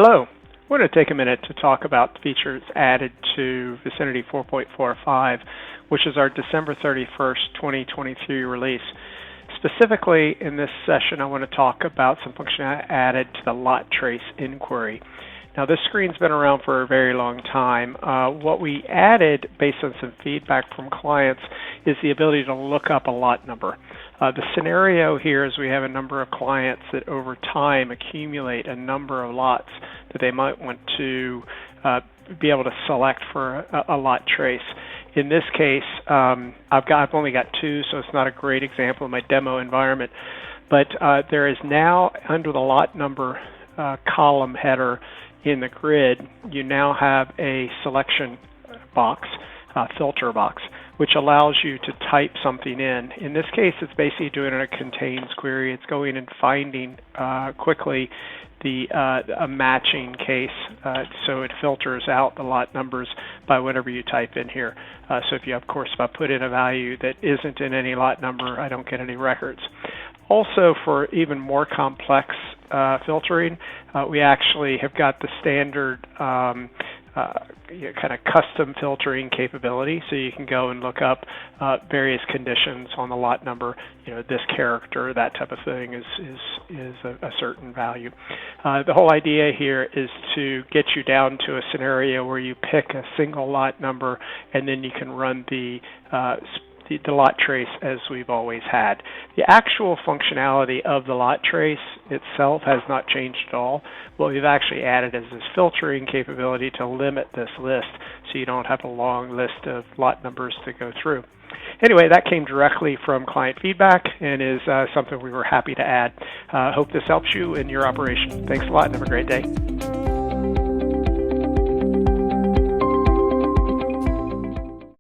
Hello. I want to take a minute to talk about the features added to Vicinity 4.45, which is our December 31st, 2023 release. Specifically, in this session, I want to talk about some functionality added to the lot trace inquiry. Now, this screen's been around for a very long time. What we added, based on some feedback from clients, is the ability to look up a lot number. The scenario here is we have a number of clients that over time accumulate a number of lots that they might want to be able to select for a lot trace. In this case, I've only got two, so it's not a great example of my demo environment. But there is now, under the lot number column header in the grid, you now have a selection box, filter box, which allows you to type something in. In this case, it's basically doing a contains query. It's going and finding quickly a matching case, so it filters out the lot numbers by whatever you type in here. So if you, of course, if I put in a value that isn't in any lot number, I don't get any records. Also, for even more complex filtering, we actually have got the standard kind of custom filtering capability, so you can go and look up various conditions on the lot number. You know, this character, that type of thing is a certain value. The whole idea here is to get you down to a scenario where you pick a single lot number, and then you can run the lot trace as we've always had. The actual functionality of the lot trace itself has not changed at all. What we've actually added is this filtering capability to limit this list so you don't have a long list of lot numbers to go through. Anyway, that came directly from client feedback and is something we were happy to add. Hope this helps you in your operation. Thanks a lot and have a great day.